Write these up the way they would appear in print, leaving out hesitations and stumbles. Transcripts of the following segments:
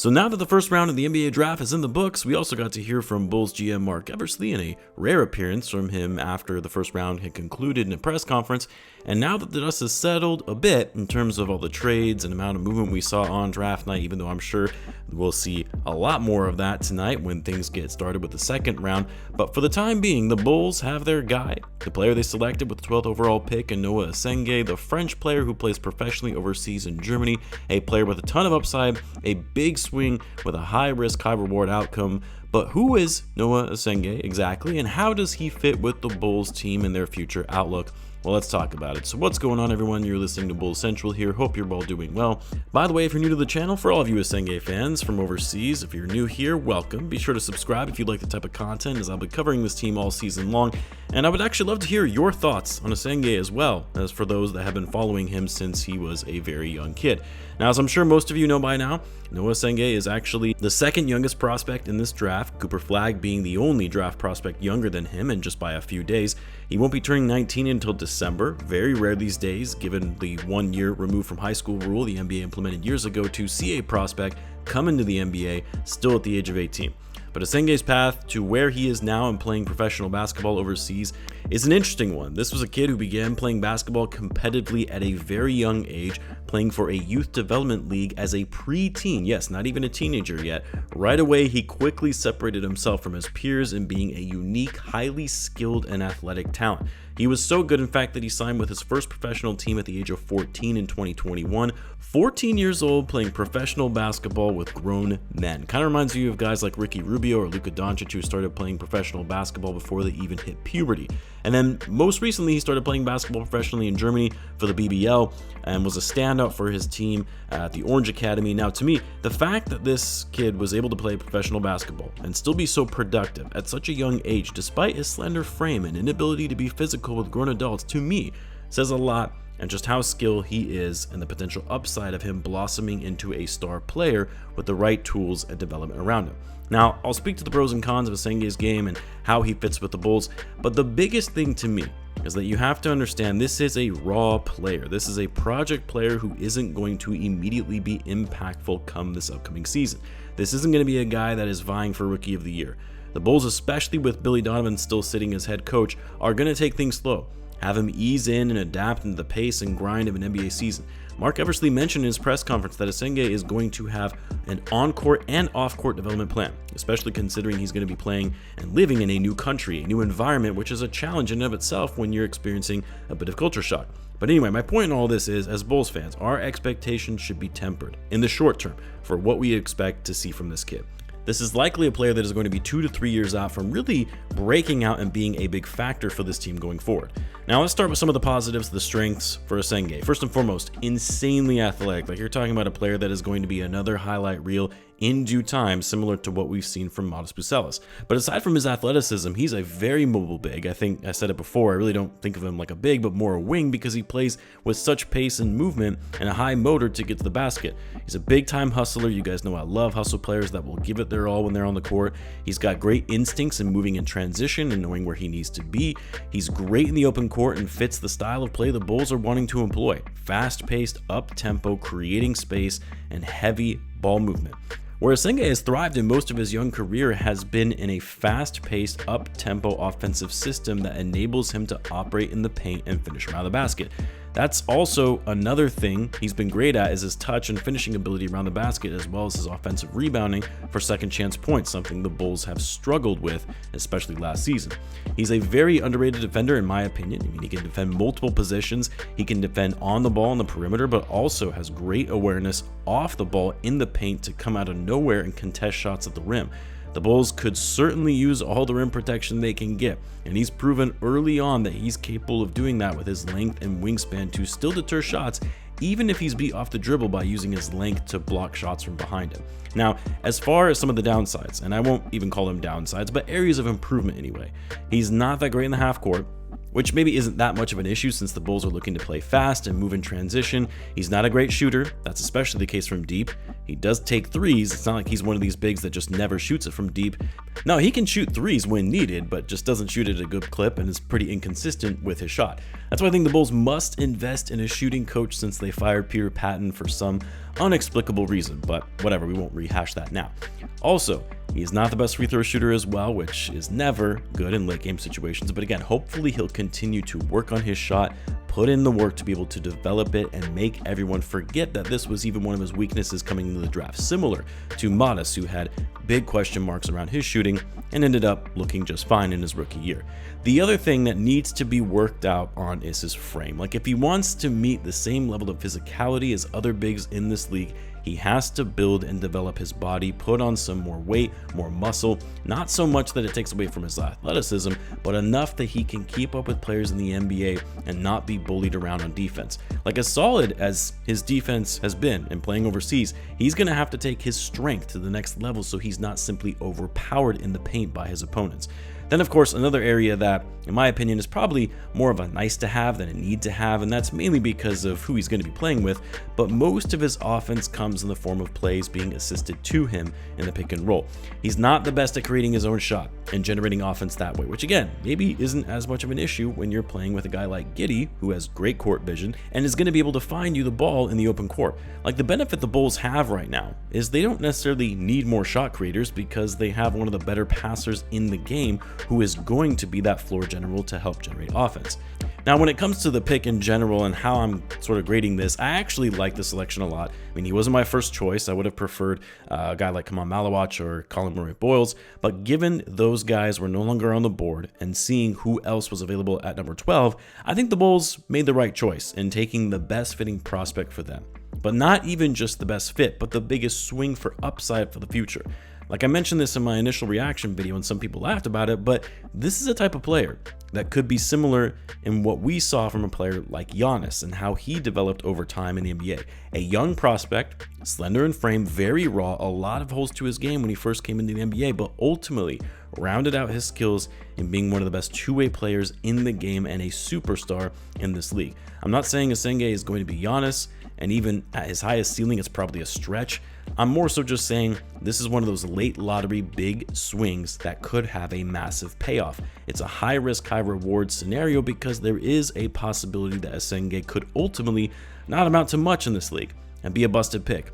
So now that the first round of the NBA draft is in the books, we also got to hear from Bulls GM Mark Eversley in a rare appearance from him after the first round had concluded in a press conference. And now that the dust has settled a bit in terms of all the trades and amount of movement we saw on draft night, even though I'm sure we'll see a lot more of that tonight when things get started with the second round. But for the time being, the Bulls have their guy, the player they selected with the 12th overall pick in Noa Essengue, the French player who plays professionally overseas in Germany, a player with a ton of upside, a big swing with a high risk, high reward outcome. But who is Noa Essengue exactly, and how does he fit with the Bulls team and their future outlook? Well, let's talk about it. So what's going on, everyone? You're listening to Bulls Central here. Hope you're all doing well. By the way, if you're new to the channel, for all of you Essengue fans from overseas, if you're new here, welcome. Be sure to subscribe if you like the type of content, as I'll be covering this team all season long. And I would actually love to hear your thoughts on Essengue as well, as for those that have been following him since he was a very young kid. Now, as I'm sure most of you know by now, Noa Essengue is actually the second youngest prospect in this draft, Cooper Flagg being the only draft prospect younger than him, and just by a few days. He won't be turning 19 until December, very rare these days given the 1 year removed from high school rule the NBA implemented years ago to see a prospect come into the NBA still at the age of 18. But Essengue's path to where he is now and playing professional basketball overseas is an interesting one. This was a kid who began playing basketball competitively at a very young age, playing for a youth development league as a preteen, yes, not even a teenager yet. Right away, he quickly separated himself from his peers in being a unique, highly skilled and athletic talent. He was so good, in fact, that he signed with his first professional team at the age of 14 in 2021. 14 years old, playing professional basketball with grown men. Kind of reminds you of guys like Ricky Rubio or Luka Doncic, who started playing professional basketball before they even hit puberty. And then most recently, he started playing basketball professionally in Germany for the BBL and was a standout for his team at the Orange Academy. Now, to me, the fact that this kid was able to play professional basketball and still be so productive at such a young age, despite his slender frame and inability to be physical with grown adults, to me, says a lot and just how skilled he is and the potential upside of him blossoming into a star player with the right tools and development around him. Now, I'll speak to the pros and cons of Essengue's game and how he fits with the Bulls, but the biggest thing to me is that you have to understand this is a raw player. This is a project player who isn't going to immediately be impactful come this upcoming season. This isn't going to be a guy that is vying for Rookie of the Year. The Bulls, especially with Billy Donovan still sitting as head coach, are going to take things slow, have him ease in and adapt into the pace and grind of an NBA season. Mark Eversley mentioned in his press conference that Essengue is going to have an on-court and off-court development plan, especially considering he's going to be playing and living in a new country, a new environment, which is a challenge in and of itself when you're experiencing a bit of culture shock. But anyway, my point in all this is, as Bulls fans, our expectations should be tempered in the short term for what we expect to see from this kid. This is likely a player that is going to be 2 to 3 years out from really breaking out and being a big factor for this team going forward. Now, let's start with some of the positives, the strengths for Essengue. First and foremost, insanely athletic. Like, you're talking about a player that is going to be another highlight reel in due time, similar to what we've seen from Modest Bucelis. But aside from his athleticism, he's a very mobile big. I think I said it before, I really don't think of him like a big, but more a wing, because he plays with such pace and movement and a high motor to get to the basket. He's a big-time hustler. You guys know I love hustle players that will give it their all when they're on the court. He's got great instincts in moving in transition and knowing where he needs to be. He's great in the open court and fits the style of play the Bulls are wanting to employ. Fast-paced, up-tempo, creating space, and heavy ball movement. Where Essengue has thrived in most of his young career has been in a fast-paced, up-tempo offensive system that enables him to operate in the paint and finish around the basket. That's also another thing he's been great at, is his touch and finishing ability around the basket, as well as his offensive rebounding for second chance points, something the Bulls have struggled with, especially last season. He's a very underrated defender in my opinion. I mean, he can defend multiple positions, he can defend on the ball on the perimeter, but also has great awareness off the ball in the paint to come out of nowhere and contest shots at the rim. The Bulls could certainly use all the rim protection they can get, and he's proven early on that he's capable of doing that with his length and wingspan to still deter shots, even if he's beat off the dribble by using his length to block shots from behind him. Now, as far as some of the downsides, and I won't even call them downsides, but areas of improvement anyway, he's not that great in the half court. which maybe isn't that much of an issue since the Bulls are looking to play fast and move in transition. He's not a great shooter. That's especially the case from deep. He does take threes. It's not like he's one of these bigs that just never shoots it from deep. No, he can shoot threes when needed, but just doesn't shoot at a good clip and is pretty inconsistent with his shot. That's why I think the Bulls must invest in a shooting coach since they fired Peter Patton for some unexplicable reason, but whatever, we won't rehash that now. Also, he is not the best free throw shooter as well, which is never good in late game situations, but again, hopefully he'll continue to work on his shot, put in the work to be able to develop it and make everyone forget that this was even one of his weaknesses coming into the draft, similar to Modest, who had big question marks around his shooting and ended up looking just fine in his rookie year. The other thing that needs to be worked out on is his frame. Like, if he wants to meet the same level of physicality as other bigs in this league, he has to build and develop his body, put on some more weight, more muscle, not so much that it takes away from his athleticism, but enough that he can keep up with players in the NBA and not be bullied around on defense. Like, as solid as his defense has been in playing overseas, he's going to have to take his strength to the next level so he's not simply overpowered in the paint by his opponents. Then, of course, another area that, in my opinion, is probably more of a nice to have than a need to have, and that's mainly because of who he's going to be playing with, but most of his offense comes in the form of plays being assisted to him in the pick and roll. He's not the best at creating his own shot and generating offense that way, which again, maybe isn't as much of an issue when you're playing with a guy like Giddey, who has great court vision and is going to be able to find you the ball in the open court. Like, the benefit the Bulls have right now is they don't necessarily need more shot creators because they have one of the better passers in the game who is going to be that floor general to help generate offense. Now, when it comes to the pick in general and how I'm sort of grading this, I actually like the selection a lot. I mean, he wasn't my first choice. I would have preferred a guy like Kamal Malawach or Colin Murray-Boyles, but given those guys were no longer on the board and seeing who else was available at number 12, I think the Bulls made the right choice in taking the best fitting prospect for them. But not even just the best fit, but the biggest swing for upside for the future. Like, I mentioned this in my initial reaction video and some people laughed about it, but this is a type of player that could be similar in what we saw from a player like Giannis and how he developed over time in the NBA. A young prospect, slender in frame, very raw, a lot of holes to his game when he first came into the NBA, but ultimately rounded out his skills in being one of the best two-way players in the game and a superstar in this league. I'm not saying Essengue is going to be Giannis, and even at his highest ceiling, it's probably a stretch. I'm more so just saying this is one of those late lottery big swings that could have a massive payoff. It's a high risk, high reward scenario because there is a possibility that Essengue could ultimately not amount to much in this league and be a busted pick.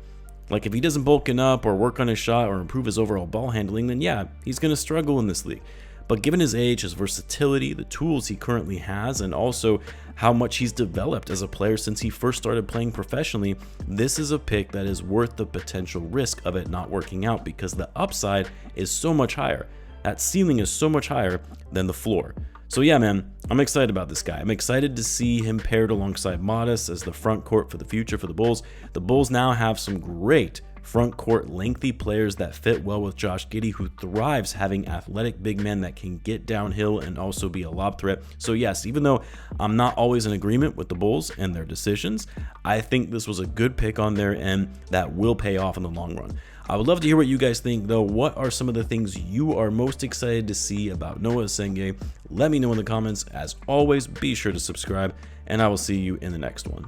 Like, if he doesn't bulking up or work on his shot or improve his overall ball handling, then yeah, he's going to struggle in this league. But given his age, his versatility, the tools he currently has, and also how much he's developed as a player since he first started playing professionally, this is a pick that is worth the potential risk of it not working out because the upside is so much higher. That ceiling is so much higher than the floor. So yeah, man, I'm excited about this guy. I'm excited to see him paired alongside Modest as the front court for the future for the Bulls. The Bulls now have some great front court lengthy players that fit well with Josh Giddey, who thrives having athletic big men that can get downhill and also be a lob threat. So yes, even though I'm not always in agreement with the Bulls and their decisions, I think this was a good pick on their end that will pay off in the long run. I would love to hear what you guys think though. What are some of the things you are most excited to see about Noa Essengue? Let me know in the comments. As always, be sure to subscribe, and I will see you in the next one.